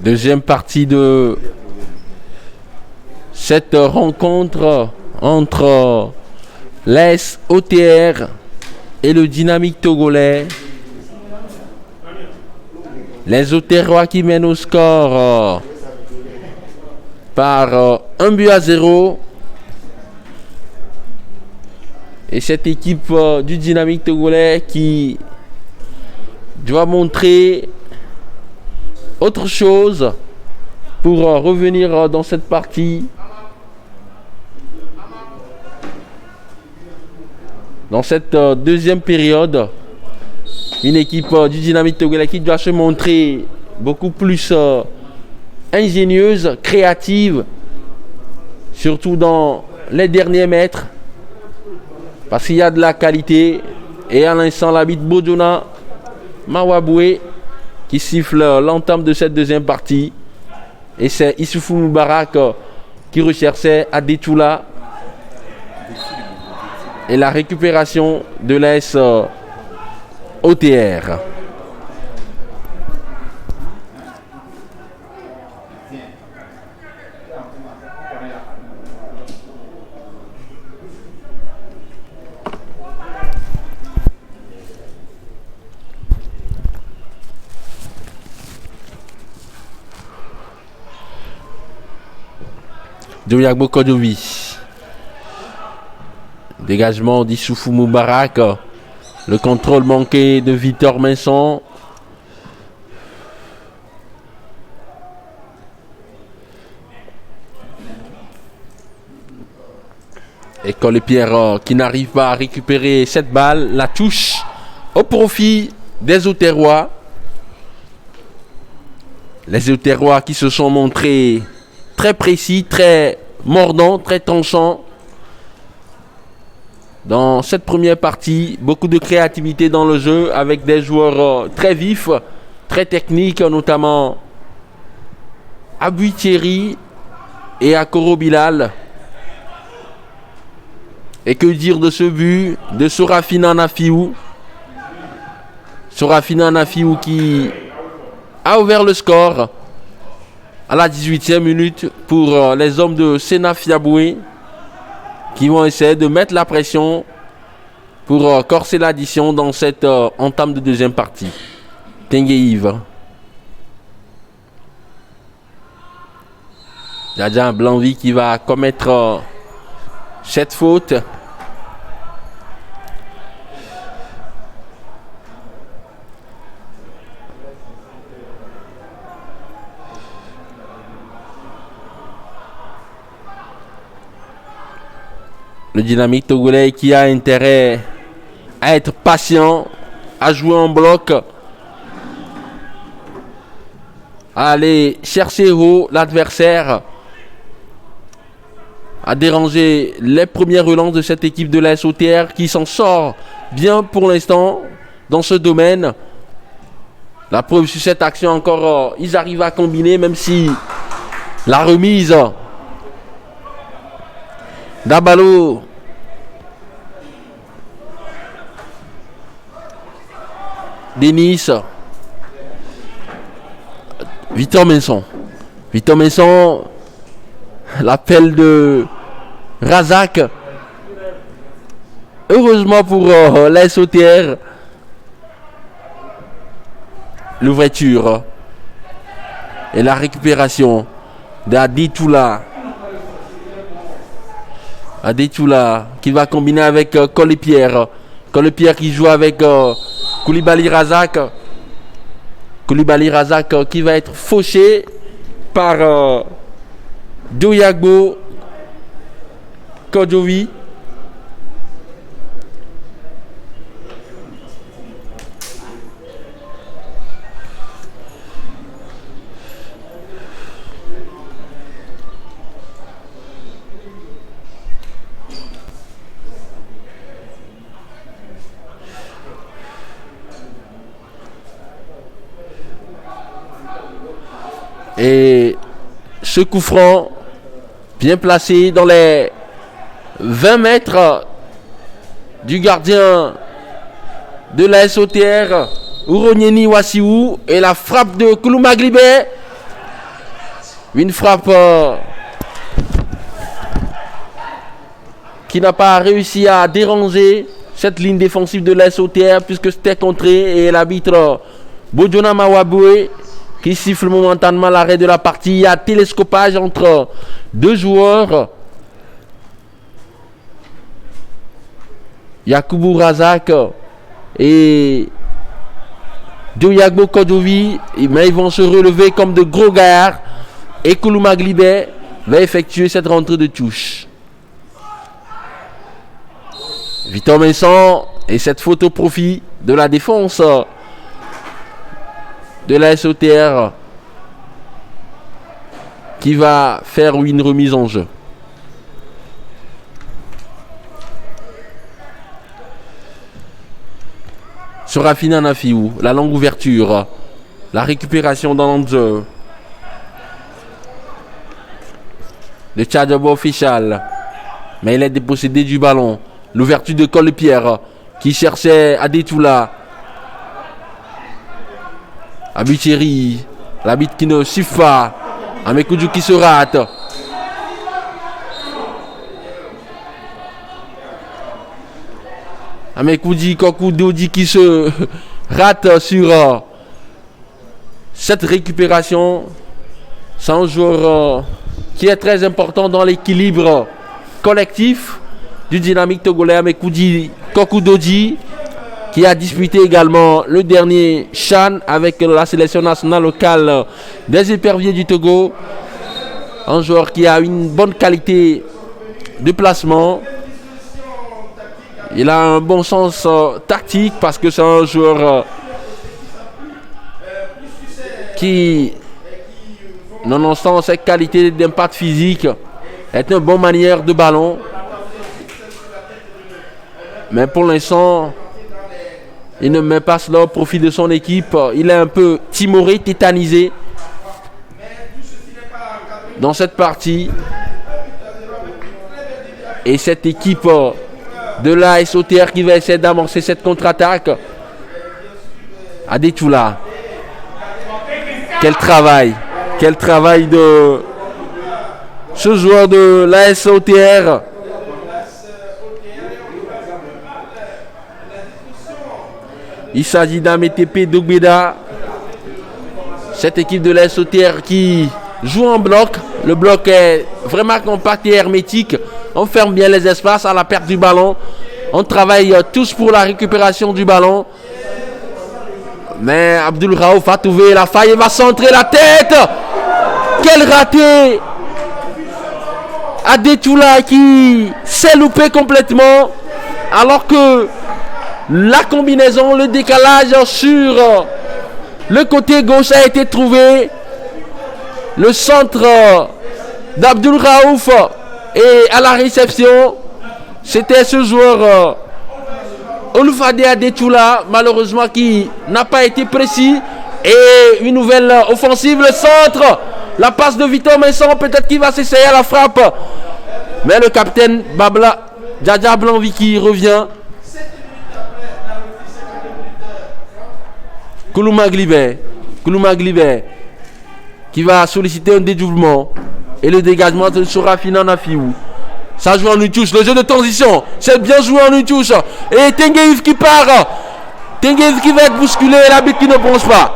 Deuxième partie de cette rencontre entre l'AS OTR et le Dynamique togolais. Les Auterrois qui mènent au score par 1-0. Et cette équipe du Dynamique togolais qui doit montrer autre chose pour revenir dans cette partie. Dans cette deuxième période, une équipe du Dynamique togolais qui doit se montrer beaucoup plus ingénieuse, créative, surtout dans les derniers mètres, parce qu'il y a de la qualité. Et à l'instant, l'arbitre Bodona Mawaboué qui siffle l'entame de cette deuxième partie. Et c'est Issoufou Moubarak qui recherchait Adetoula. Et la récupération de l'AS OTR. Douyagbo Kodovi. Dégagement d'Issoufou Moubarak. Le contrôle manqué de Victor Minson. Et Colépierre qui n'arrive pas à récupérer cette balle. La touche au profit des Auterrois. Les Auterrois qui se sont montrés très précis, très mordants, très tranchants. Dans cette première partie, beaucoup de créativité dans le jeu avec des joueurs très vifs, très techniques, notamment Abou Thierry et Akoro Bilal. Et que dire de ce but de Sorafina Nafiou. Sorafina Nafiou qui a ouvert le score à la 18e minute pour les hommes de Sena Fiaboué, qui vont essayer de mettre la pression pour corser l'addition dans cette entame de deuxième partie. Tengue Yves. Djadja Blanvi qui va commettre cette faute. Le Dynamique togolais qui a intérêt à être patient, à jouer en bloc, à aller chercher haut l'adversaire, à déranger les premières relances de cette équipe de l'AS OTR qui s'en sort bien pour l'instant dans ce domaine. La preuve sur cette action encore, ils arrivent à combiner même si la remise Dabalo Denis Victor Minson. Victor Minson, l'appel de Razak. Heureusement pour l'AS OTR, l'ouverture et la récupération d'Adetoula. Adetoula qui va combiner avec Colépierre. Colépierre qui joue avec Koulibaly Razak. Koulibaly Razak qui va être fauché par Doyagbo Kodovi. Et ce coup franc, bien placé dans les 20 mètres du gardien de la SOTR, Ouronieni Wassiou, et la frappe de Kouloumaglibé Une frappe qui n'a pas réussi à déranger cette ligne défensive de l'SOTR puisque c'était contré et l'arbitre Bojona Mawaboué qui siffle momentanément l'arrêt de la partie. Il y a télescopage entre deux joueurs. Yakubu Razak et Dioyagbo Kodovi, mais ils vont se relever comme de gros gaillards. Et Koulouma Glibé va effectuer cette rentrée de touche. Victor Vincent et cette faute au profit de la défense de la SOTR qui va faire une remise en jeu. Serafina Nafiou, la longue ouverture, la récupération dans le jeu. Le Tchadjabo official, mais il est dépossédé du ballon. L'ouverture de Collepierre qui cherchait Adetoula. Abicheri, l'arbitre qui ne siffle pas. Amekoudjou qui se rate. Amekoudji Kokoudodi qui se rate sur cette récupération. C'est un joueur qui est très important dans l'équilibre collectif du Dynamique togolais. Amekoudji Kokoudodi qui a disputé également le dernier CHAN avec la sélection nationale locale des éperviers du Togo. Un joueur qui a une bonne qualité de placement. Il a un bon sens tactique parce que c'est un joueur qui, nonobstant ses qualités d'impact physique, est une bonne manière de ballon. Mais pour l'instant, il ne met pas cela au profit de son équipe. Il est un peu timoré, tétanisé dans cette partie. Et cette équipe de la SOTR qui va essayer d'amorcer cette contre-attaque. Adetoula. Quel travail de ce joueur de la SOTR. Il s'agit d'Ametepe Dogbeda. Cette équipe de la SOTR qui joue en bloc. Le bloc est vraiment compact et hermétique. On ferme bien les espaces à la perte du ballon. On travaille tous pour la récupération du ballon. Mais Abdul Raouf va trouver la faille et va centrer la tête. Quel raté! Adetoula qui s'est loupé complètement. Alors que la combinaison, le décalage sur le côté gauche a été trouvé. Le centre d'Abdul Raouf. Et à la réception, c'était ce joueur Olufade Adetoula, malheureusement qui n'a pas été précis. Et une nouvelle offensive, le centre, la passe de Victor Vincent, peut-être qu'il va s'essayer à la frappe. Mais le capitaine Babla Djadja Blanvi qui revient. Koulouma Glibé qui va solliciter un dédoublement. Et le dégagement de Serafina Nafiou. Ça joue en une touche. Le jeu de transition. C'est bien joué en une touche. Et Tengueïf qui part. Tengueïf qui va être bousculé. Et l'arbitre qui ne pense pas.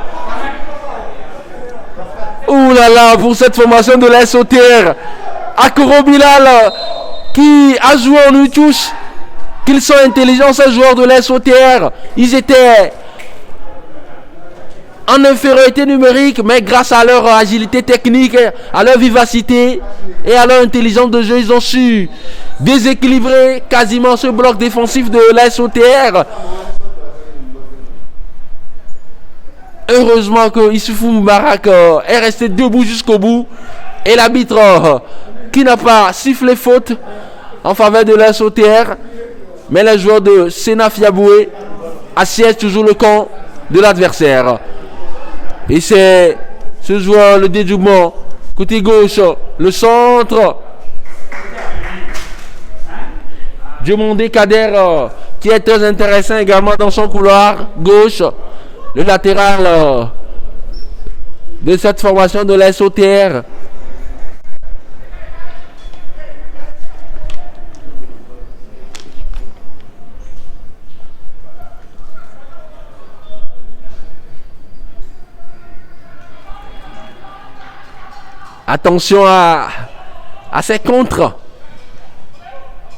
Ouh là là. Pour cette formation de la SOTR. Akoro Bilal qui a joué en une touche. Qu'ils sont intelligents ces joueurs de la SOTR. Ils étaient en infériorité numérique, mais grâce à leur agilité technique, à leur vivacité et à leur intelligence de jeu, ils ont su déséquilibrer quasiment ce bloc défensif de la SOTR. Heureusement que Issoufou Moubarak est resté debout jusqu'au bout. Et l'arbitre qui n'a pas sifflé faute en faveur de la SOTR, mais les joueurs de Sena Fiaboué assiègent toujours le camp de l'adversaire. Et c'est ce joueur, le dédoublement, côté gauche, le centre. Diomondé Kader, qui est très intéressant également dans son couloir gauche. Le latéral de cette formation de la SOTR. Attention à ces contres,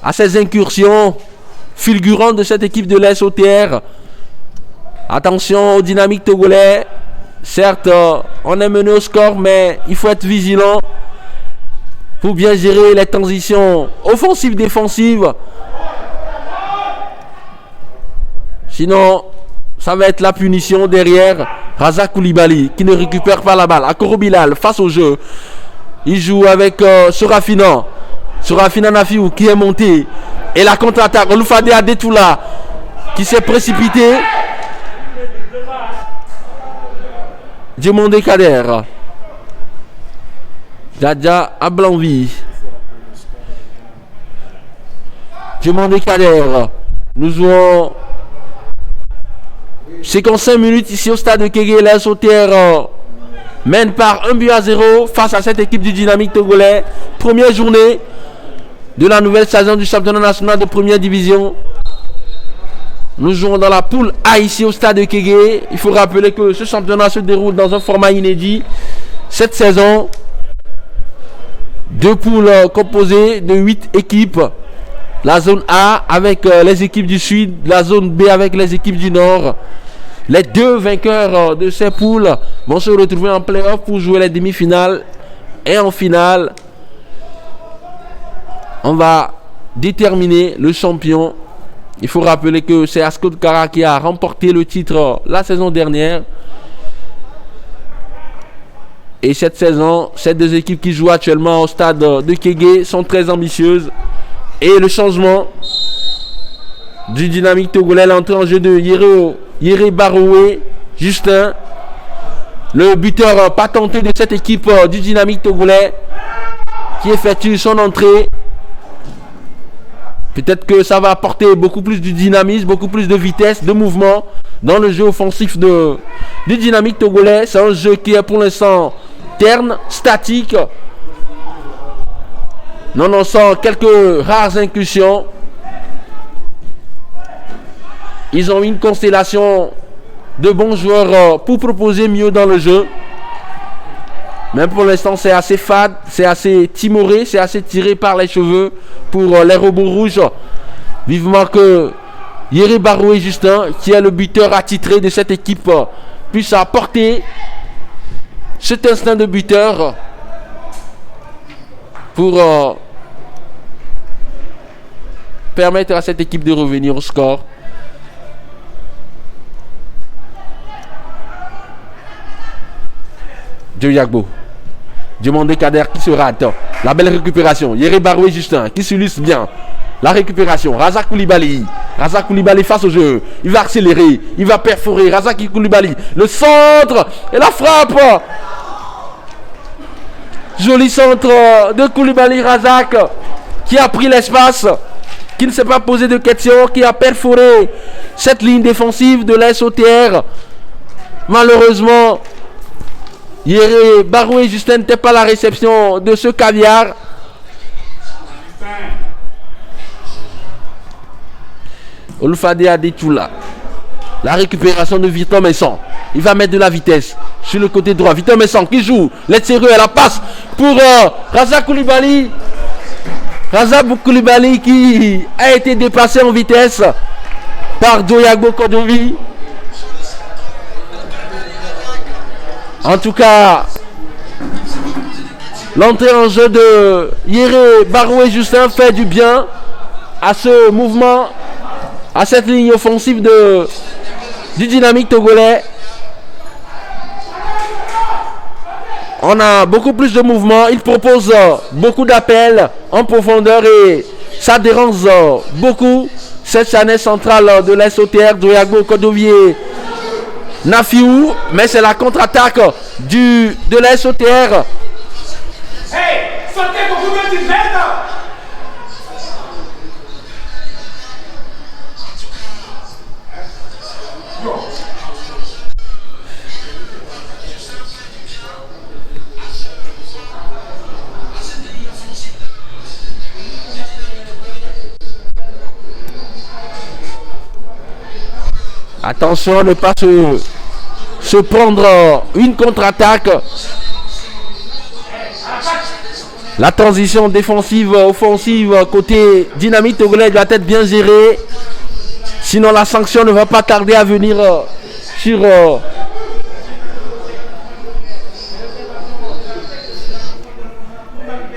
à ces incursions fulgurantes de cette équipe de l'Est OTR. Attention aux dynamiques togolais. Certes, on est mené au score, mais il faut être vigilant pour bien gérer les transitions offensives-défensives. Sinon, ça va être la punition derrière. Razak Koulibaly qui ne récupère pas la balle. Akoro Bilal face au jeu. Il joue avec Sorafina. Sorafina Nafiou qui est monté. Et la contre-attaque. Oloufade Adetoula qui s'est précipité. Djemondé Kader. Djadja Ablanvi. Djemondé Kader. Nous jouons 55 minutes ici au stade de Kégué. L'AS OTR mène par 1-0 face à cette équipe du Dynamique togolais. Première journée de la nouvelle saison du championnat national de première division. Nous jouons dans la poule A ici au stade de Kégué. Il faut rappeler que ce championnat se déroule dans un format inédit. Cette saison, 2 poules composées de 8 équipes. La zone A avec les équipes du Sud, la zone B avec les équipes du Nord. Les 2 vainqueurs de ces poules vont se retrouver en play-off pour jouer les demi-finales. Et en finale, on va déterminer le champion. Il faut rappeler que c'est Ascot Kara qui a remporté le titre la saison dernière. Et cette saison, ces 2 équipes qui jouent actuellement au stade de Kégué sont très ambitieuses. Et le changement du Dynamique togolais, l'entrée en jeu de Yéré Baroué Justin, le buteur patenté de cette équipe du Dynamique togolais, qui effectue son entrée. Peut-être que ça va apporter beaucoup plus de dynamisme, beaucoup plus de vitesse, de mouvement dans le jeu offensif du Dynamique togolais. C'est un jeu qui est pour l'instant terne, statique. On sent quelques rares incursions. Ils ont une constellation de bons joueurs pour proposer mieux dans le jeu. Même pour l'instant, c'est assez fade, c'est assez timoré, c'est assez tiré par les cheveux pour les robots rouges. Vivement que Yéré Baroué Justin, qui est le buteur attitré de cette équipe, puisse apporter cet instinct de buteur pour permettre à cette équipe de revenir au score. Djoyagbo. Djemondé Kader qui se rate. La belle récupération. Yéré Baroué Justin qui s'illustre bien. La récupération. Razak Koulibaly. Razak Koulibaly face au jeu. Il va accélérer. Il va perforer. Razak Koulibaly. Le centre. Et la frappe. Joli centre de Koulibaly Razak qui a pris l'espace. Qui ne s'est pas posé de questions. Qui a perforé cette ligne défensive de l'AS OTR. Malheureusement, Yéré Baroué Justin n'était pas la réception de ce caviar. Oloufade Adetoula. La récupération de Victor Messon. Il va mettre de la vitesse sur le côté droit. Victor Messon qui joue. Let's-Sérieux à la passe pour Razak Koulibaly. Razak Koulibaly qui a été déplacé en vitesse par Djoyagbo Kodovi. En tout cas, l'entrée en jeu de Yéré Baroué Justin fait du bien à ce mouvement, à cette ligne offensive du Dynamique togolais. On a beaucoup plus de mouvement. Il propose beaucoup d'appels en profondeur et ça dérange beaucoup cette charnière centrale de l'AS OTR, Djoyagbo Kodovier Nafiou, mais c'est la contre-attaque de l'AS OTR. Hey, sortez beaucoup de Attention à ne pas se prendre une contre-attaque. La transition défensive, offensive, côté Dynamique Togolais doit être bien gérée. Sinon, la sanction ne va pas tarder à venir sur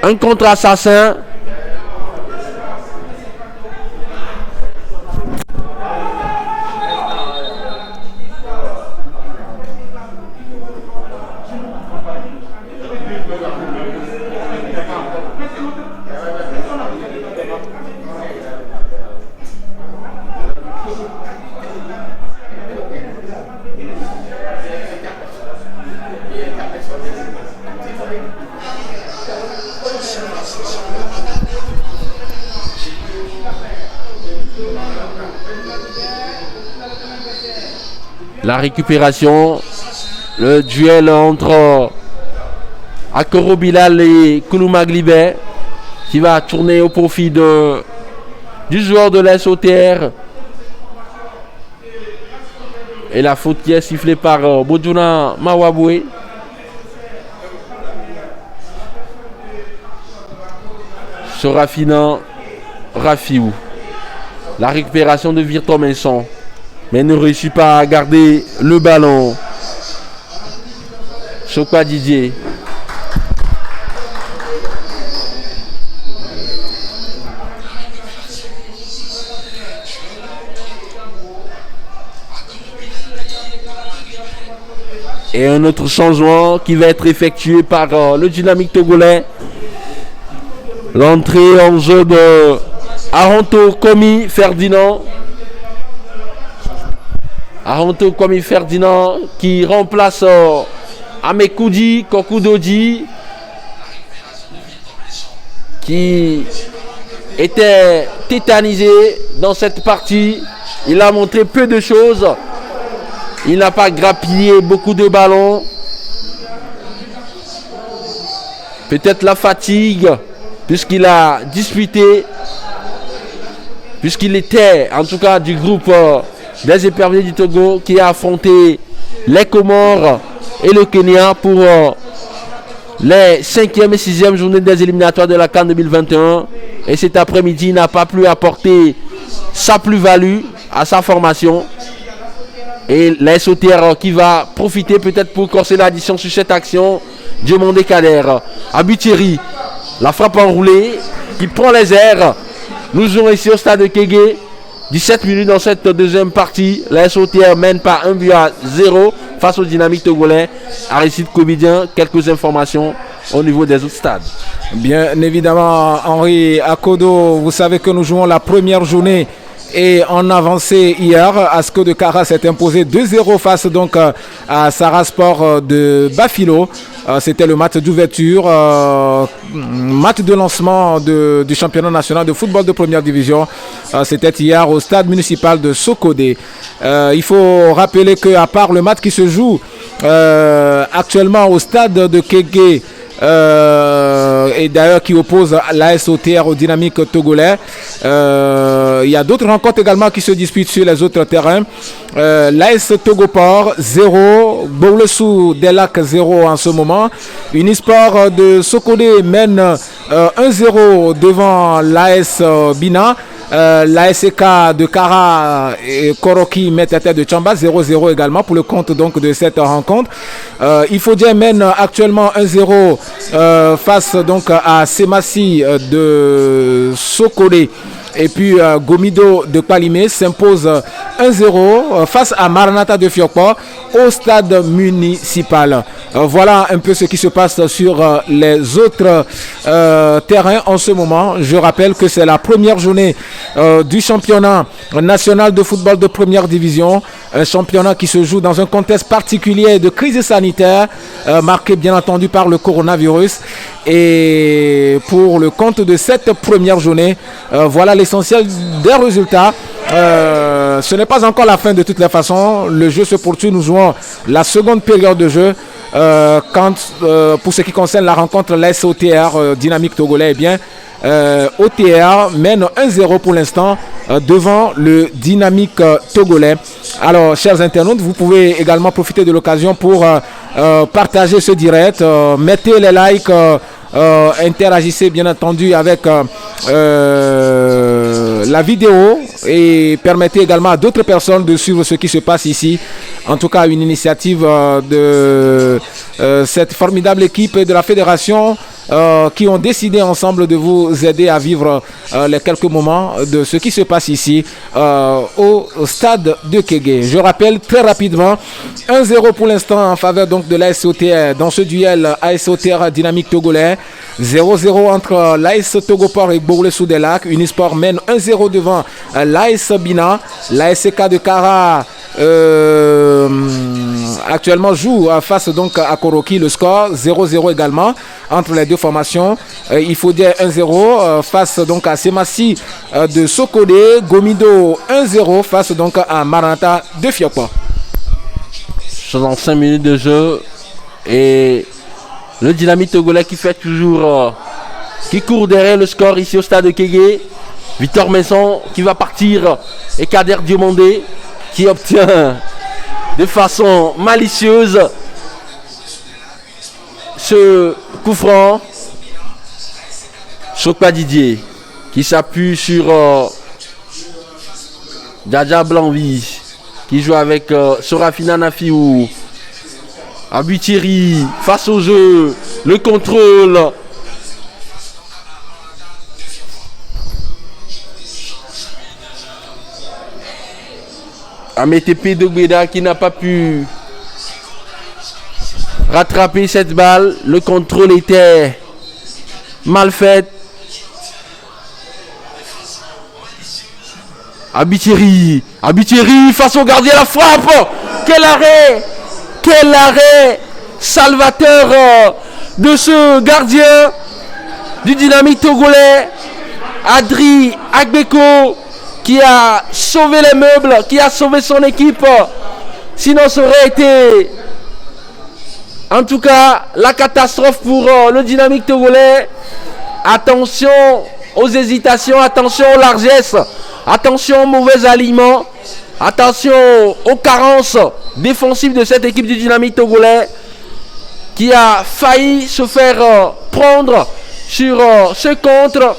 un contre-assassin. La récupération, le duel entre Akoro Bilal et Koulouma Glibet qui va tourner au profit du joueur de l'SOTR. Et la faute qui est sifflée par Bodjouna Mawaboué. Sorafina Rafiou. La récupération de Virton Minson, mais ne réussit pas à garder le ballon. Chokwa Didier. Et un autre changement qui va être effectué par le Dynamique Togolais. L'entrée en jeu de Aronto Komi Ferdinand. Aronto Komi Ferdinand qui remplace Amekoudi Kokudoji qui était tétanisé dans cette partie. Il a montré peu de choses. Il n'a pas grappillé beaucoup de ballons. Peut-être la fatigue, puisqu'il a disputé, puisqu'il était en tout cas du groupe des éperviers du Togo qui a affronté les Comores et le Kenya pour les 5e et 6e journées des éliminatoires de la CAN 2021. Et cet après-midi, il n'a pas pu apporter sa plus-value à sa formation. Et la SOTR qui va profiter peut-être pour corser l'addition sur cette action. Diomandé Kader. Abutieri, la frappe enroulée qui prend les airs. Nous jouons ici au stade de Kégué. 17 minutes dans cette deuxième partie. La SOTR mène par 1-0 face au Dynamique Togolais. Aristide Kobidien, quelques informations au niveau des autres stades. Bien évidemment, Henri Akodo, vous savez que nous jouons la première journée. Et en avancée hier, Asco de Kara s'est imposé 2-0 face donc à Sarasport de Bafilo. C'était le match d'ouverture, match de lancement du championnat national de football de première division. C'était hier au stade municipal de Sokodé. Il faut rappeler qu'à part le match qui se joue actuellement au stade de Kégué, et d'ailleurs qui oppose la SOTR au Dynamique Togolais. Il y a d'autres rencontres également qui se disputent sur les autres terrains. L'AS Togoport 0, Boulessou Delac 0 en ce moment. Unisport de Sokodé mène 1-0 devant l'AS Bina. L'ASK de Kara et Koroki met à tête de Chamba 0-0 également pour le compte donc de cette rencontre. Ifodien mène actuellement 1-0 face donc à Semassi de Sokodé. Et puis Gomido de Palimé s'impose 1-0 face à Maranatha de Fiokpo au stade municipal. Voilà un peu ce qui se passe sur les autres terrains en ce moment. Je rappelle que c'est la première journée du championnat national de football de première division. Un championnat qui se joue dans un contexte particulier de crise sanitaire marqué bien entendu par le coronavirus. Et pour le compte de cette première journée, voilà l'essentiel des résultats. Ce n'est pas encore la fin de toutes les façons. Le jeu se poursuit. Nous jouons la seconde période de jeu. Pour ce qui concerne la rencontre, la SOTR Dynamique Togolais, eh bien, OTR mène 1-0 pour l'instant devant le Dynamique Togolais. Alors, chers internautes, vous pouvez également profiter de l'occasion pour partagez ce direct, mettez les likes, interagissez bien entendu avec la vidéo et permettez également à d'autres personnes de suivre ce qui se passe ici. En tout cas, une initiative de cette formidable équipe de la fédération qui ont décidé ensemble de vous aider à vivre les quelques moments de ce qui se passe ici au stade de Kégué. Je rappelle très rapidement 1-0 pour l'instant en faveur donc de l'AS OTR dans ce duel AS OTR Dynamique Togolais. 0-0 entre l'AS Togoport et Bourle-Sous-des-Lacs. Unisport mène 1-0 devant l'AS Bina. L'ASK de Kara actuellement joue face donc à Koroki. Le score 0-0 également entre les deux formations. Il faut dire 1-0 face donc à Semassi de Sokodé. Gomido 1-0 face donc à Maranta de Fiokpo. Dans 5 minutes de jeu et le Dynamique Togolais qui fait toujours qui court derrière le score ici au stade de Kégué. Victor Messon qui va partir et Kader Diomandé qui obtient de façon malicieuse ce coup franc. Chokpa Didier qui s'appuie sur Djadja Blanvi qui joue avec Sorafina Nafiou. Abutiri face au jeu, le contrôle. Ametepe Dogbeda qui n'a pas pu rattraper cette balle. Le contrôle était mal fait. Abutiri face au gardien, la frappe. Quel arrêt! Quel arrêt salvateur de ce gardien du Dynamique Togolais, Adri Agbeko, qui a sauvé les meubles, qui a sauvé son équipe. Sinon, ça aurait été, en tout cas, la catastrophe pour le Dynamique Togolais. Attention aux hésitations, attention aux largesses, attention aux mauvais aliments. Attention aux carences défensives de cette équipe du Dynamique Togolais qui a failli se faire prendre sur ce contre.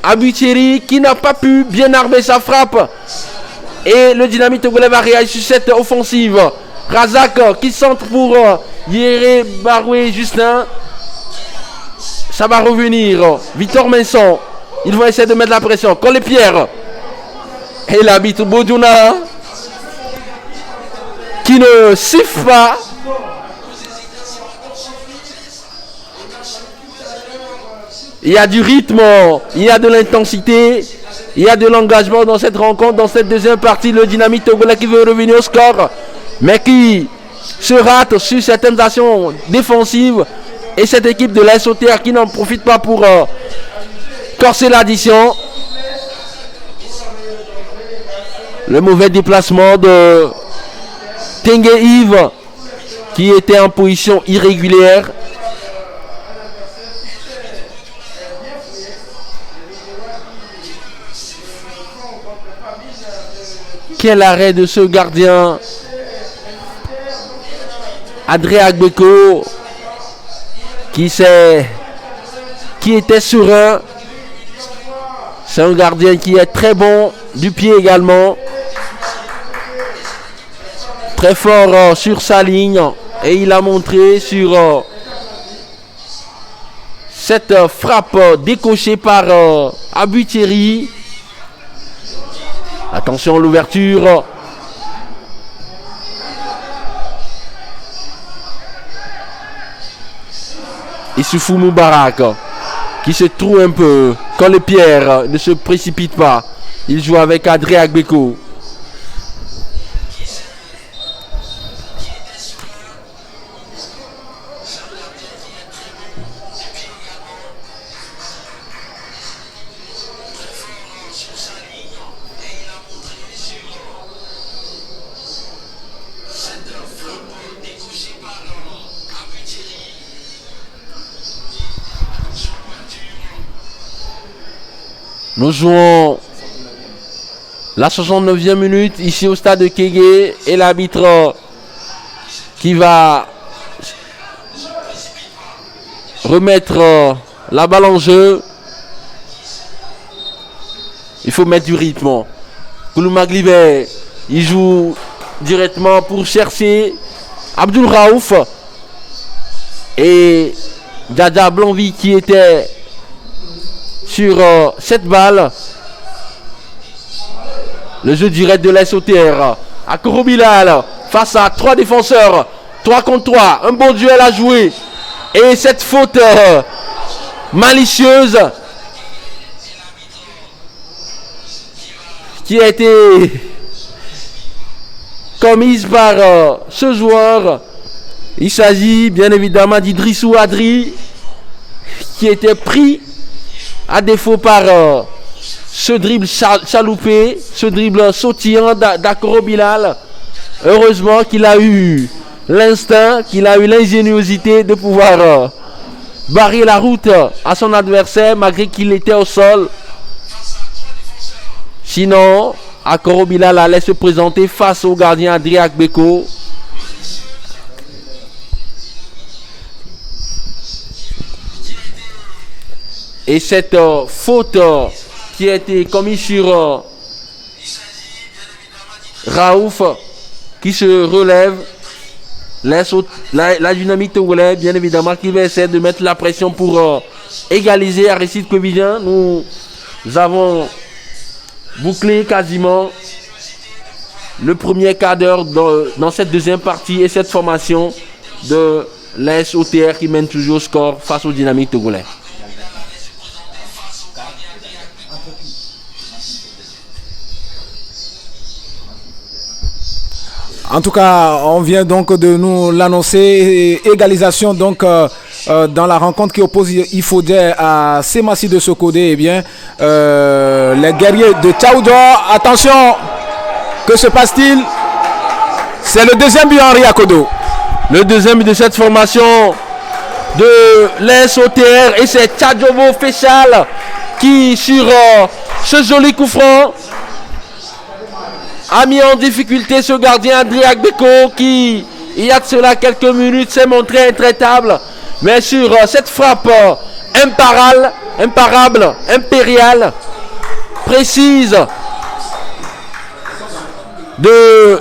Abutiri qui n'a pas pu bien armer sa frappe. Et le Dynamique Togolais va réagir sur cette offensive. Razak qui centre pour Yéré Baroué Justin. Ça va revenir. Victor Messon. Ils vont essayer de mettre la pression. Collet Pierre. Et l'arbitre Bodjouna qui ne siffle pas. Il y a du rythme, il y a de l'intensité, il y a de l'engagement dans cette rencontre, dans cette deuxième partie. Le Dynamique Togolais qui veut revenir au score, mais qui se rate sur certaines actions défensives. Et cette équipe de l'AS OTR qui n'en profite pas pour corser l'addition. Le mauvais déplacement de Tengue Yves qui était en position irrégulière. Quel arrêt de ce gardien Adré Agbeko qui était serein. C'est un gardien qui est très bon du pied également. Très fort sur sa ligne. Et il a montré sur cette frappe décochée par Abutiri. Attention à l'ouverture. Issoufou Moubarak qui se trouve un peu quand les pierres ne se précipitent pas. Il joue avec Adré Agbeko. Nous jouons la 69e minute ici au stade de Kégué et l'arbitre qui va remettre la balle en jeu. Il faut mettre du rythme. Kouloumaglivé, il joue directement pour chercher Abdul Raouf. Et Djadja Blanvi qui était sur cette balle. Le jeu direct de l'SOTR. Akoro Bilal face à 3 défenseurs. 3 contre 3. Un bon duel à jouer. Et cette faute malicieuse qui a été commise par ce joueur. Il s'agit bien évidemment d'Idrissou Adri qui était pris à défaut par ce dribble chaloupé, ce dribble sautillant d'Akoro Bilal. Heureusement qu'il a eu l'instinct, qu'il a eu l'ingéniosité de pouvoir barrer la route à son adversaire malgré qu'il était au sol. Sinon, Akoro Bilal allait se présenter face au gardien Adrien Agbeko. Et cette faute qui a été commise sur Raouf qui se relève, la dynamique togolaise bien évidemment qui va essayer de mettre la pression pour égaliser Aristide Kobidjan. Nous avons bouclé quasiment le premier quart d'heure dans cette deuxième partie et cette formation de l'SOTR qui mène toujours au score face au dynamique togolais. En tout cas, on vient donc de nous l'annoncer. Égalisation donc dans la rencontre qui oppose Ifodé à Semassi de Sokodé. Eh bien, les guerriers de Tchaoudou. Attention, que se passe-t-il? C'est le deuxième but Henri Akodo. Le deuxième but de cette formation de l'SOTR et c'est Tchadjobo Féchal qui sur ce joli coup franc a mis en difficulté ce gardien Adrien Agbeko qui, il y a de cela quelques minutes, s'est montré intraitable. Mais sur cette frappe imparable, impériale, précise de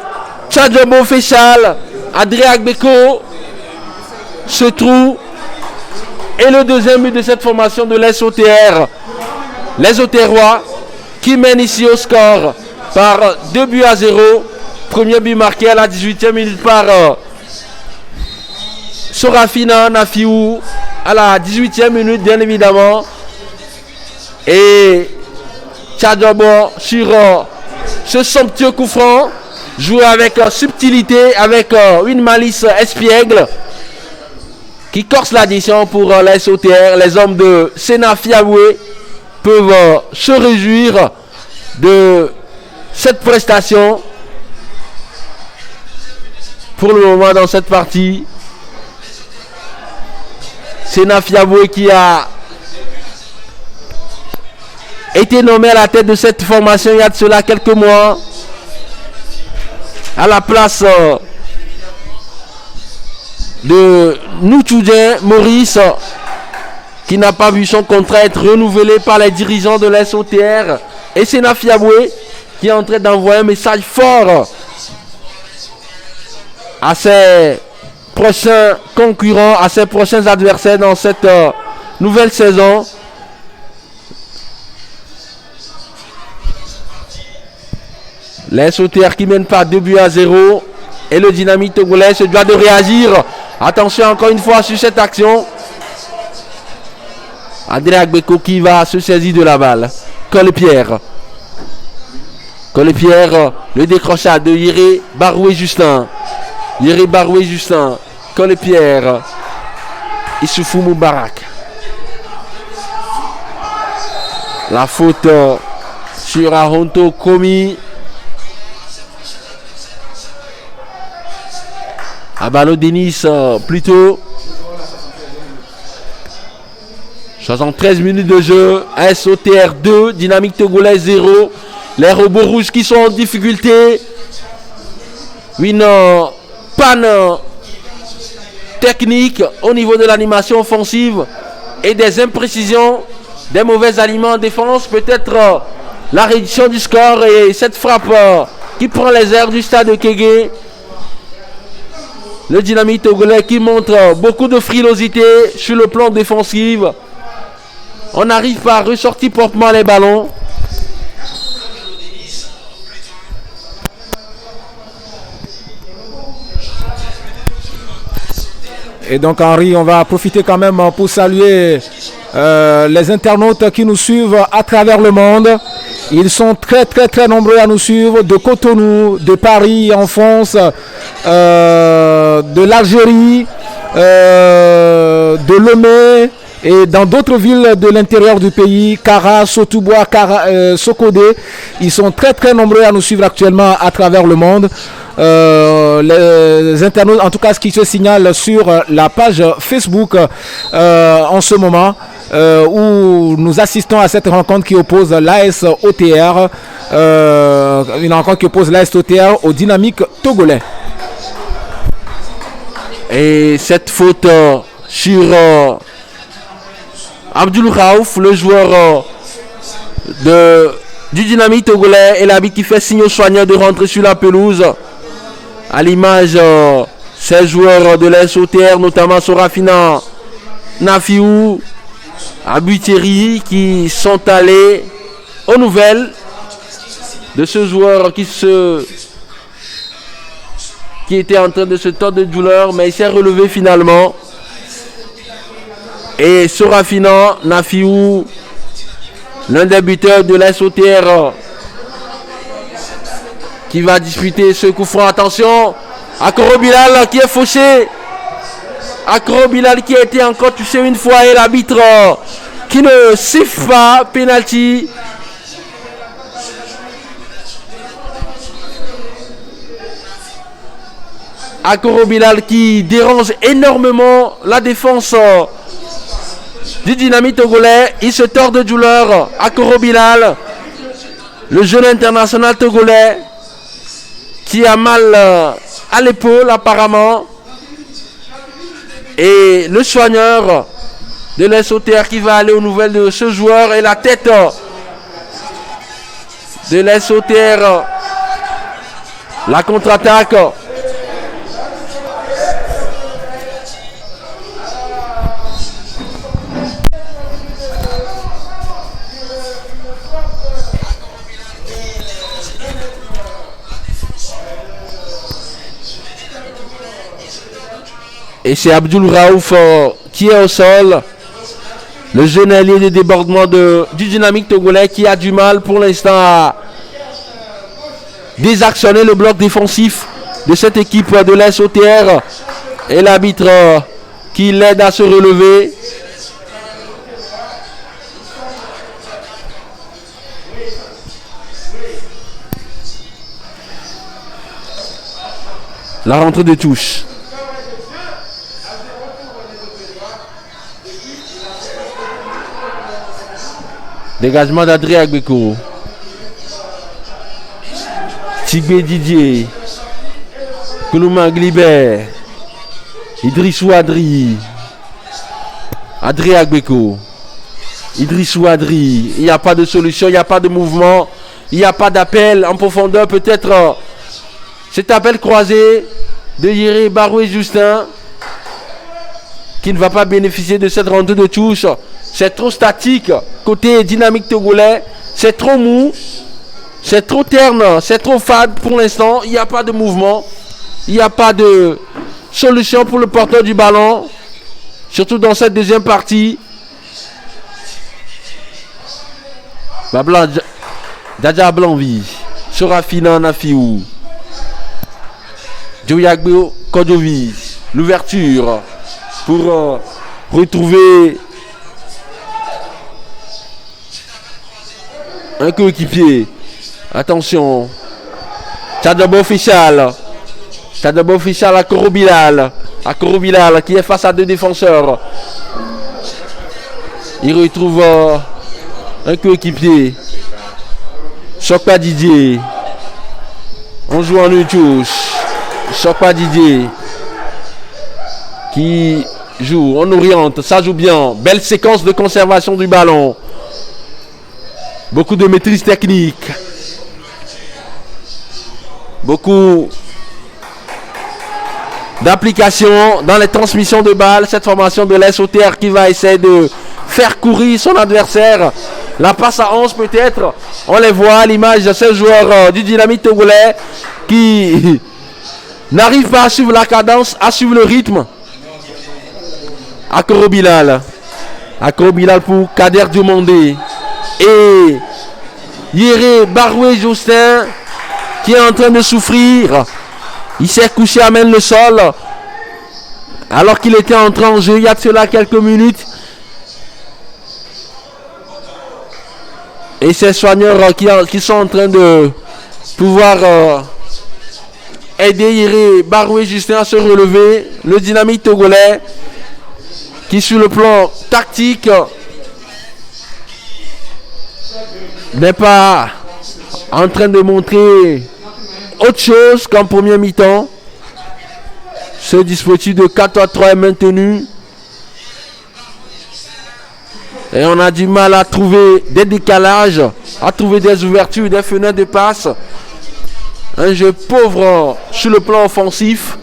Tchadjobo Féchal, Adrien Agbeko se trouve. Et le deuxième but de cette formation de l'SOTR, les Oterois qui mènent ici au score par 2-0. Premier but marqué à la 18e minute par Sorafina Nafiou à la 18e minute bien évidemment. Et Tchadjobo sur ce somptueux coup franc, joué avec subtilité, avec une malice espiègle qui corse l'addition pour la SOTR. Les hommes de Sena Fiaboué peuvent se réjouir de cette prestation pour le moment dans cette partie. Sena Fiaboué qui a été nommé à la tête de cette formation il y a de cela quelques mois à la place de Noutchoudien Maurice qui n'a pas vu son contrat être renouvelé par les dirigeants de la SOTR, et Sena Fiaboué qui est en train d'envoyer un message fort à ses prochains concurrents, à ses prochains adversaires dans cette nouvelle saison. Les SOTR qui mènent par 2-0 et le Dynamique togolais se doit de réagir. Attention encore une fois sur cette action. Adrien Agbeko qui va se saisir de la balle. Collepierre, le décrochage de Yéré Baroué Justin. Collepierre, Issoufou Moubarak. La faute sur Aronto Komi. Abano Denis plutôt. 73 minutes de jeu. SOTR 2, Dynamique togolais 0. Les robots rouges qui sont en difficulté. Une panne techniques au niveau de l'animation offensive et des imprécisions, des mauvais aliments en défense, peut-être la réduction du score et cette frappe qui prend les airs du stade de Kégué. Le Dynamique togolais qui montre beaucoup de frilosité sur le plan défensif. On n'arrive pas à ressortir proprement les ballons. Et donc Henri, on va profiter quand même pour saluer les internautes qui nous suivent à travers le monde. Ils sont très très très nombreux à nous suivre de Cotonou, de Paris en France, de l'Algérie, de Lomé et dans d'autres villes de l'intérieur du pays, Kara, Sotouboua, Sokodé. Ils sont très très nombreux à nous suivre actuellement à travers le monde. Les internautes, en tout cas ce qui se signale sur la page Facebook en ce moment, où nous assistons à cette rencontre qui oppose l'AS OTR, une rencontre qui oppose l'AS OTR au Dynamique togolais. Et cette faute sur Abdul Raouf, le joueur du Dynamique togolais, et l'arbitre qui fait signe aux soignants de rentrer sur la pelouse. À l'image, ces joueurs de l'AS OTR, notamment Sorafina, Nafiou, Abuteri, qui sont allés aux nouvelles de ce joueur qui était en train de se tordre de douleur, mais il s'est relevé finalement. Et Sorafina, Nafiou, l'un des buteurs de l'AS OTR, qui va disputer ce coup franc. Attention, Akoro Bilal qui est fauché. Akoro Bilal qui a été encore touché une fois et l'arbitre qui ne siffle pas. Penalty. Akoro Bilal qui dérange énormément la défense du Dynamique togolais. Il se tord de douleur. Akoro Bilal, le jeune international togolais, qui a mal à l'épaule apparemment. Et le soigneur de l'AS OTR qui va aller aux nouvelles de ce joueur. Et la tête de l'AS OTR. La contre-attaque. Et c'est Abdul Raouf qui est au sol. Le jeune allié de débordement du Dynamique togolais qui a du mal pour l'instant à désactionner le bloc défensif de cette équipe de l'AS OTR. Et l'arbitre qui l'aide à se relever. La rentrée de touche. Dégagement d'Adré Agbeko. Tigbe Didier. Koulouma Glibert. Idrissou Adri. Adré Agbeko. Idrissou Adri. Il n'y a pas de solution, il n'y a pas de mouvement. Il n'y a pas d'appel en profondeur. Peut-être cet appel croisé de Yéré Barou et Justin qui ne va pas bénéficier de cette rentrée de touche. C'est trop statique côté Dynamique togolais, c'est trop mou, c'est trop terne, c'est trop fade pour l'instant. Il n'y a pas de mouvement, il n'y a pas de solution pour le porteur du ballon, surtout dans cette deuxième partie. Bablan Djadja Blanvi, Sorafina Nafiou, Djouyagbo Kodovi, l'ouverture pour retrouver un coéquipier. Attention. Tchadabo Fichal. Tchadabo Fichal à Akoro Bilal. Akoro Bilal qui est face à deux défenseurs. Il retrouve un coéquipier. Chokpa Didier. On joue en une touche. Chokpa Didier. qui joue, on oriente, ça joue bien. Belle séquence de conservation du ballon. Beaucoup de maîtrise technique. Beaucoup d'application dans les transmissions de balles. Cette formation de l'SOTR qui va essayer de faire courir son adversaire. La passe à 11 peut-être. On les voit à l'image de ces joueurs du Dynamite togolais qui n'arrivent pas à suivre la cadence, à suivre le rythme. Akoro Bilal pour Kader Diomandé. Et Yéré Baroué Justin qui est en train de souffrir. Il s'est couché à même le sol alors qu'il était entré en jeu il y a de cela quelques minutes. Et ces soigneurs qui sont en train de pouvoir aider Yéré Baroué Justin à se relever. Le Dynamite togolais qui sur le plan tactique n'est pas en train de montrer autre chose qu'en premier mi-temps. Ce dispositif de 4-3 est maintenu. Et on a du mal à trouver des décalages, à trouver des ouvertures, des fenêtres de passe. Un jeu pauvre sur le plan offensif.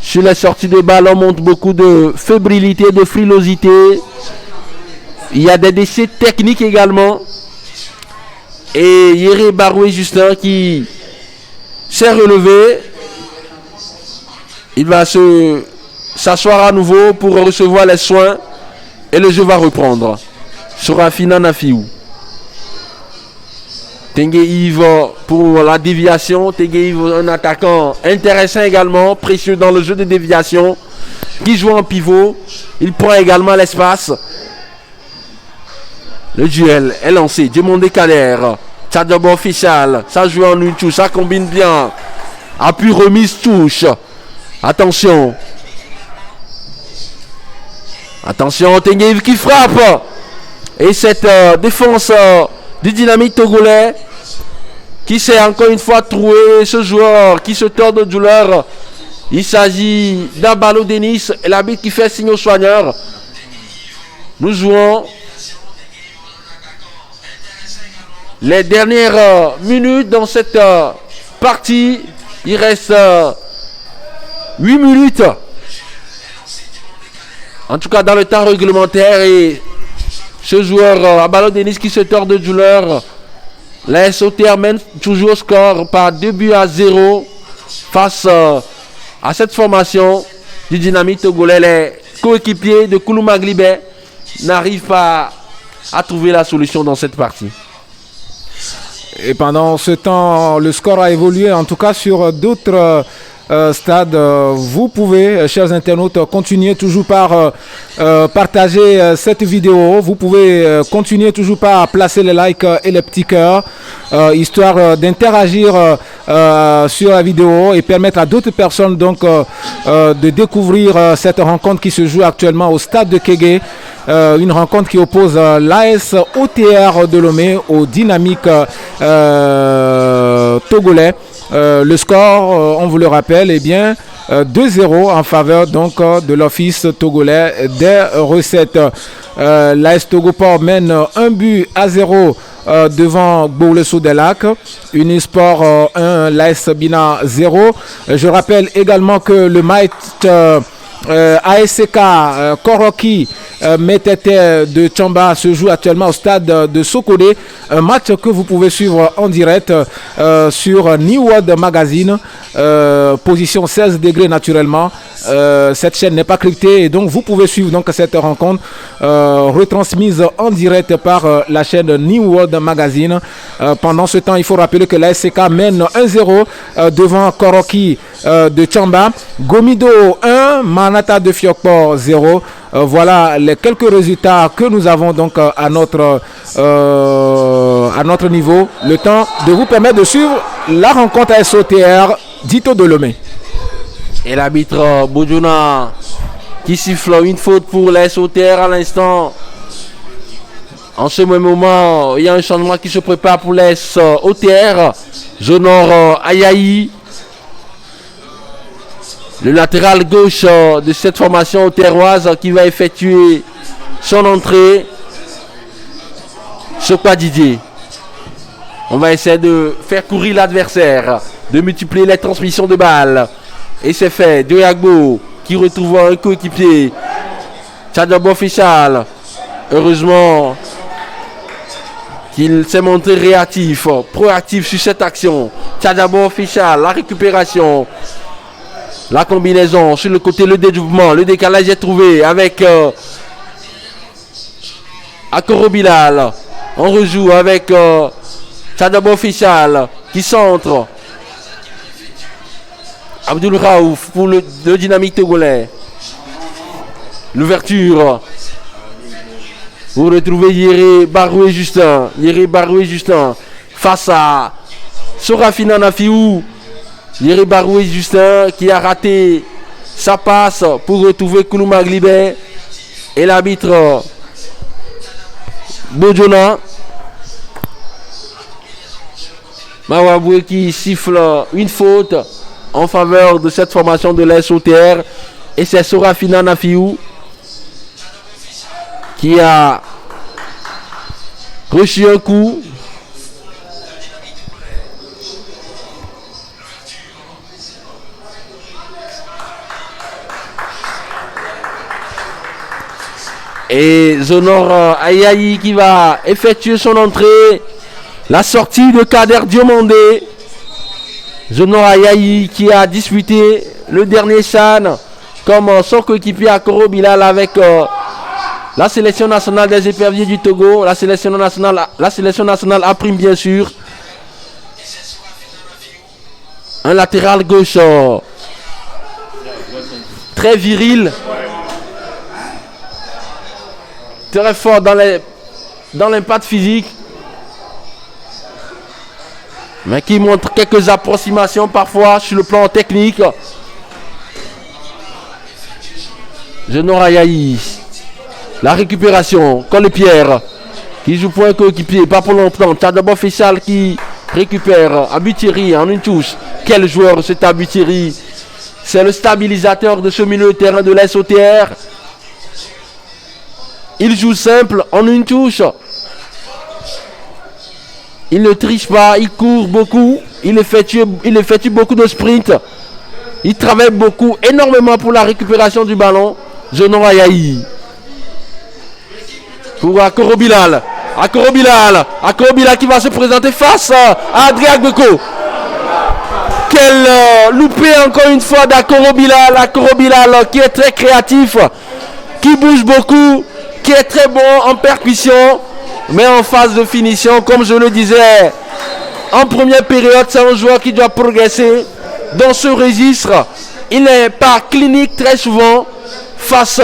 Sur les sorties de balle, on montre beaucoup de fébrilité, de frilosité. Il y a des déchets techniques également. Et Yéré Baroué Justin qui s'est relevé. Il va s'asseoir à nouveau pour recevoir les soins. Et le jeu va reprendre. Sur Rafina Nafiou. Tengue Yves pour la déviation. Tengue Yves, un attaquant intéressant également, précieux dans le jeu de déviation, qui joue en pivot. Il prend également l'espace. Le duel est lancé. Diomandé Kader. Tchadjabo official. Ça joue en une touche. Ça combine bien. Appui remise touche. Attention. Attention. Tengue Yves qui frappe. Et cette défense du Dynamite togolais qui s'est encore une fois trouvé ce joueur qui se tord de douleur. Il s'agit d'Abalo Denis et l'arbitre qui fait signe aux soigneurs. Nous jouons les dernières minutes dans cette partie. Il reste 8 minutes. En tout cas dans le temps réglementaire. Et ce joueur Abalo Denis qui se tord de douleur. La SOTR mène toujours au score par 2-0 face à cette formation du Dynamite togolais. Les coéquipiers de Koulouma Glibé n'arrivent pas à trouver la solution dans cette partie. Et pendant ce temps, le score a évolué, en tout cas sur d'autres stades. Vous pouvez, chers internautes, continuer toujours par partager cette vidéo. Vous pouvez continuer toujours par placer les likes et les petits cœurs, histoire d'interagir sur la vidéo et permettre à d'autres personnes donc de découvrir cette rencontre qui se joue actuellement au stade de Kégué. Une rencontre qui oppose l'AS OTR de Lomé au Dynamique togolais. Le score, on vous le rappelle, est bien 2-0 en faveur donc de l'Office togolais des recettes. L'AS Togoport mène 1-0 devant Bourlesso des Lacs. Unisport 1, l'AS Bina 0. Je rappelle également que le match ASK Koroki Métété de Tchamba se joue actuellement au stade de Sokodé. Un match que vous pouvez suivre en direct sur New World Magazine, position 16 degrés naturellement. Cette chaîne n'est pas cryptée et donc vous pouvez suivre donc cette rencontre retransmise en direct par la chaîne New World Magazine. Pendant ce temps, il faut rappeler que l'ASK mène 1-0 devant Koroki de Tchamba. Gomido 1, Manata de Fiokpor 0. Voilà les quelques résultats que nous avons donc à notre niveau. Le temps de vous permettre de suivre la rencontre à SOTR Dito de Lomé. Et l'arbitre Boudjouna qui siffle une faute pour la SOTR à l'instant. En ce même moment, il y a un changement qui se prépare pour l'Est OTR. Jonor Ayayi, le latéral gauche de cette formation terroise qui va effectuer son entrée. Sokpa Didier. On va essayer de faire courir l'adversaire, de multiplier les transmissions de balles. Et c'est fait. Diagbo qui retrouve un coéquipier. Tchadjabo Fichal. Heureusement qu'il s'est montré réactif, proactif sur cette action. Tchadjabo Fichal, la récupération. La combinaison sur le côté, le dédoublement, le décalage est trouvé avec Akoro Bilal. On rejoue avec Tchadjabo Fichal qui centre. Abdul Raouf pour le Dynamique togolais. L'ouverture. Vous retrouvez Yéré Baroué Justin. Yéré Baroué Justin face à Sorafina Nafiou. Yéré Baroué Justin qui a raté sa passe pour retrouver Koulouma Glibé. Et l'arbitre Bojona. Mawaboué qui siffle une faute en faveur de cette formation de l'SOTR. Et c'est Sorafina Nafiou qui a reçu un coup. Et Jonor Ayayi qui va effectuer son entrée. La sortie de Kader Diomandé. Jonor Ayayi qui a disputé le dernier CHAN comme son coéquipier Akoro Bilal avec la sélection nationale des éperviers du Togo. La sélection nationale a pris bien sûr. Un latéral gauche très viril. Très fort dans l'impact physique. Mais qui montre quelques approximations parfois sur le plan technique. Jonor Ayayi. La récupération, Collepierre qui joue pour un coéquipier, pas pour longtemps. Tchadjabo Fichal qui récupère Abutiri en une touche. Quel joueur cet Abutiri. C'est le stabilisateur de ce milieu de terrain de l'SOTR. Il joue simple en une touche. Il ne triche pas, il court beaucoup. Il effectue beaucoup de sprints. Il travaille beaucoup, énormément pour la récupération du ballon. Jonor Ayayi. Pour Akoro Bilal. Akoro Bilal qui va se présenter face à Adrien Gbeko. Quel loupé encore une fois d'Akoro Bilal. Akoro Bilal qui est très créatif, qui bouge beaucoup, qui est très bon en percussion, mais en phase de finition, comme je le disais, en première période, c'est un joueur qui doit progresser dans ce registre. Il n'est pas clinique très souvent face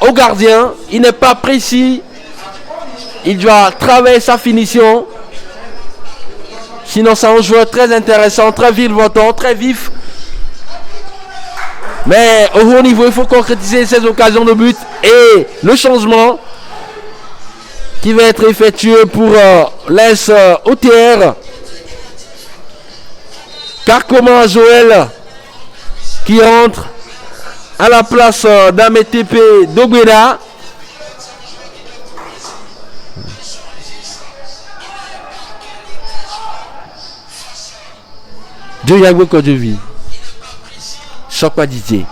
au gardien, il n'est pas précis, il doit travailler sa finition. Sinon c'est un joueur très intéressant, très virevoltant, très vif. Mais au haut niveau, il faut concrétiser ses occasions de but. Et le changement qui va être effectué pour l'AS OTR. Karkoma Joël qui rentre à la place d'Ametepe Dogbeda. Diagbo Kodjovi. Sokpa Didier.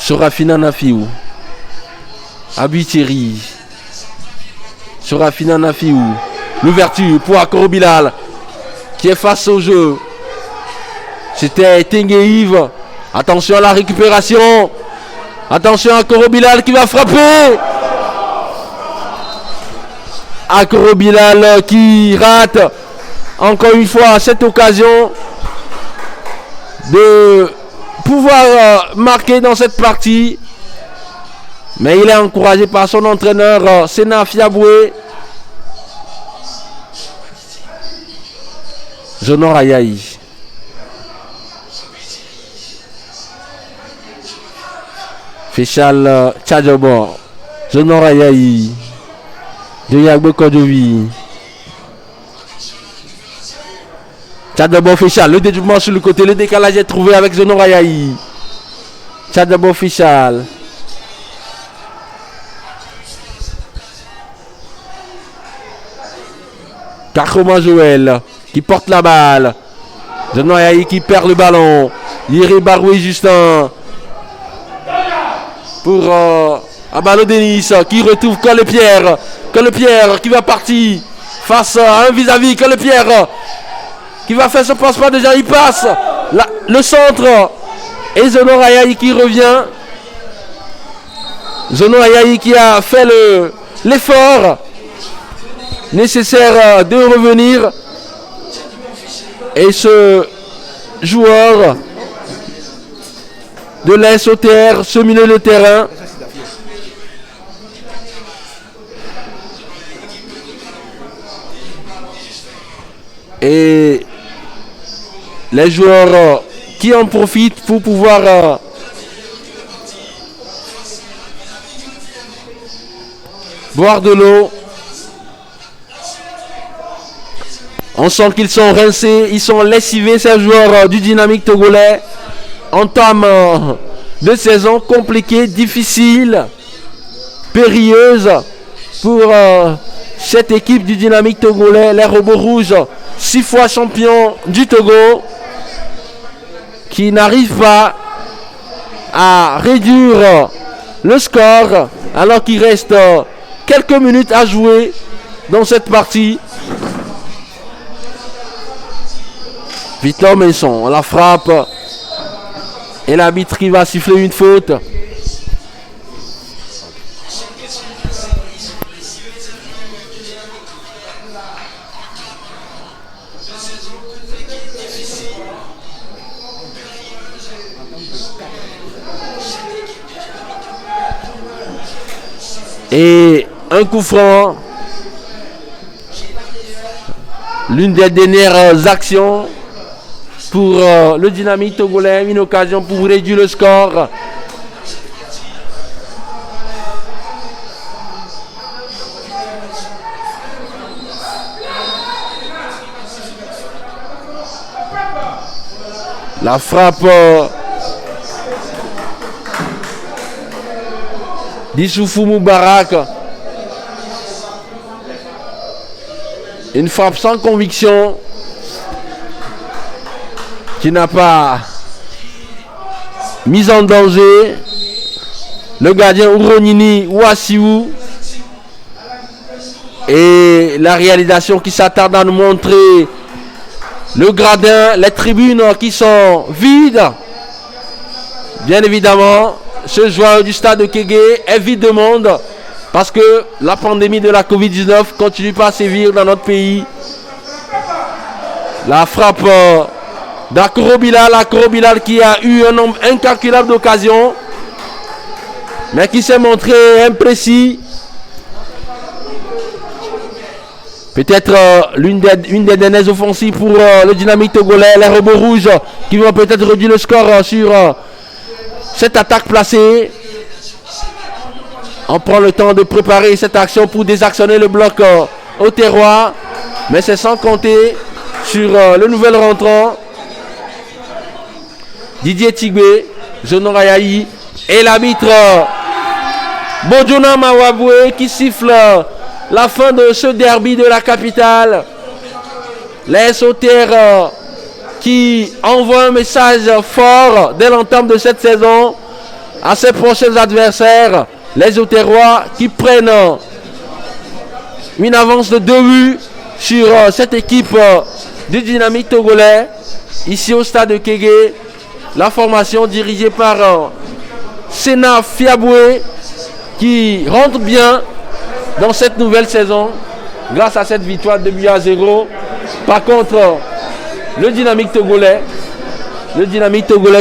Sorafina Nafiou. Abutiri. Sorafina Nafiou. L'ouverture pour Akoro Bilal qui est face au jeu. C'était Tengueive. Attention à la récupération. Attention à Akoro Bilal qui va frapper. Akoro Bilal qui rate encore une fois cette occasion de pouvoir marquer dans cette partie. Mais il est encouragé par son entraîneur Sena Fiaboué. Jonor Ayayi. Fichal Tchadjabo. Jonor Ayayi. de Yagbo Kodjovi. Tchadabo Official, le dédoublement sur le côté, le décalage est trouvé avec Zenon Ayayi. Tchadabo Official. Kakoma Joël qui porte la balle. Zenon Ayayi qui perd le ballon. Yeri Baroui Justin. Pour Abalo Denis qui retrouve Colepierre. Colepierre qui va partir face à un vis-à-vis. Colepierre qui va faire ce passe-pas déjà. Il passe le centre. Et Zenon Ayayi qui revient. Zenon Ayayi qui a fait l'effort nécessaire de revenir. Et ce joueur de l'SOTR, ce milieu de terrain, et les joueurs qui en profitent pour pouvoir boire de l'eau. On sent qu'ils sont rincés, ils sont lessivés, ces joueurs du Dynamique togolais. Entame de saison compliquée, difficile, périlleuse pour cette équipe du Dynamique togolais, les Robots Rouges, 6 fois champions du Togo, qui n'arrivent pas à réduire le score alors qu'il reste quelques minutes à jouer dans cette partie. Victor Messon, la frappe. Et l'arbitre qui va siffler une faute. Et un coup franc. L'une des dernières actions pour le Dynamique togolais, une occasion pour réduire le score. La frappe d'Issoufou Moubarak. Une frappe sans conviction, qui n'a pas mis en danger le gardien Ouronini Ouassiou. Et la réalisation qui s'attarde à nous montrer le gradin, les tribunes qui sont vides. Bien évidemment, ce joueur du stade de Kégué est vide de monde parce que la pandémie de la Covid-19 continue pas à sévir dans notre pays. La frappe d'Akoro Bilal qui a eu un nombre incalculable d'occasions, mais qui s'est montré imprécis. Peut-être une des dernières offensives pour le Dynamique togolais, les Robots Rouges qui vont peut-être réduire le score sur cette attaque placée. On prend le temps de préparer cette action pour désactionner le bloc au terroir, mais c'est sans compter sur le nouvel rentrant Didier Tigbe, Zenon Ayayi et l'arbitre Bodjona Mawabwe qui siffle la fin de ce derby de la capitale. Les SOTR qui envoient un message fort dès l'entame de cette saison à ses prochains adversaires, les Otérois qui prennent une avance de 2 buts sur cette équipe du Dynamique togolais ici au stade de Kégué. La formation dirigée par Sena Fiaboué qui rentre bien dans cette nouvelle saison grâce à cette victoire de 2-0. Par contre, le Dynamique togolais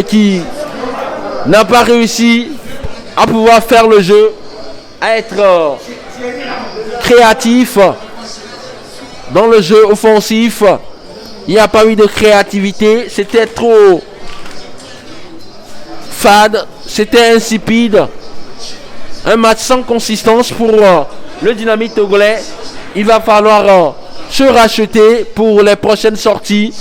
qui n'a pas réussi à pouvoir faire le jeu, à être créatif dans le jeu offensif. Il n'y a pas eu de créativité, c'était trop fade, c'était insipide. Un match sans consistance pour le Dynamique togolais, il va falloir se racheter pour les prochaines sorties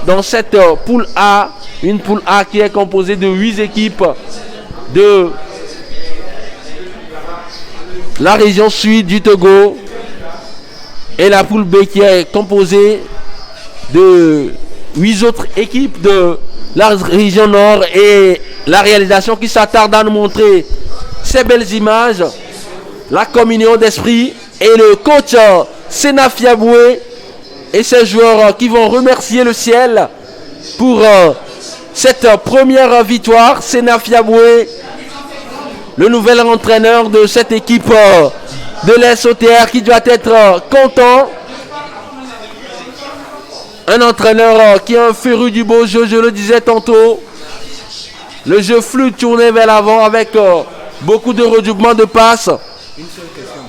dans cette poule A. Une poule A qui est composée de 8 équipes de la région sud du Togo. Et la poule B qui est composée de 8 autres équipes de la région nord. Et la réalisation qui s'attarde à nous montrer ces belles images, la communion d'esprit et le coach Senafia Boué et ses joueurs qui vont remercier le ciel pour cette première victoire. Senafia Boué, le nouvel entraîneur de cette équipe de l'SOTR, qui doit être content. Un entraîneur qui est un féru du beau jeu, je le disais tantôt. Le jeu fluide tourné vers l'avant avec beaucoup de redoublements de passes. Une seule question.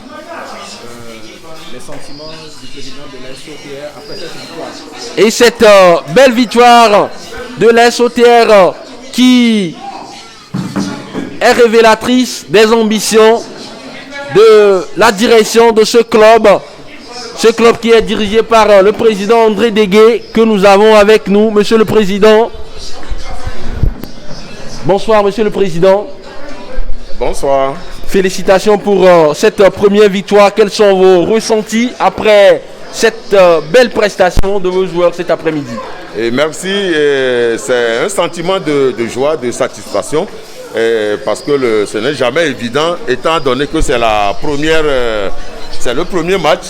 Les sentiments du président de la SOTR après cette victoire. Et cette belle victoire de la SOTR qui est révélatrice des ambitions de la direction de ce club qui est dirigé par le président André Degué, que nous avons avec nous. Monsieur le Président. Bonsoir, Monsieur le Président. Bonsoir. Félicitations pour cette première victoire. Quels sont vos ressentis après cette belle prestation de vos joueurs cet après-midi? Et merci. C'est un sentiment de joie, de satisfaction, parce que ce n'est jamais évident, étant donné que c'est c'est le premier match.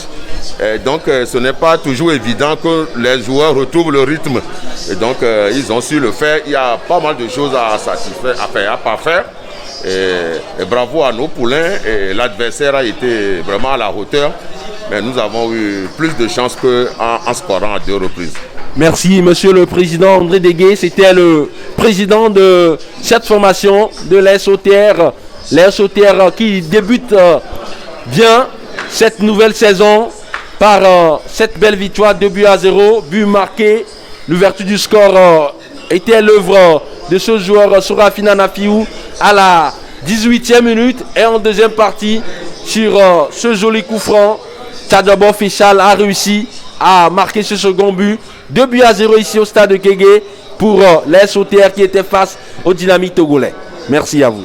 Donc ce n'est pas toujours évident que les joueurs retrouvent le rythme. Et donc ils ont su le faire. Il y a pas mal de choses à parfaire. Et bravo à nos poulains. Et l'adversaire a été vraiment à la hauteur. Mais nous avons eu plus de chance qu'en scorant à 2 reprises. Merci, Monsieur le Président André Degué. C'était le président de cette formation de l'SOTR. L'SOTR qui débute bien cette nouvelle saison par cette belle victoire 2-0, but marqué. L'ouverture du score était l'œuvre de ce joueur Sorafina Nafiou à la 18e minute. Et en deuxième partie, sur ce joli coup franc, Tadjabo Fichal a réussi à marquer ce second but. 2-0 ici au stade de Kégué pour les SOTR qui étaient face au Dynamique togolais. Merci à vous.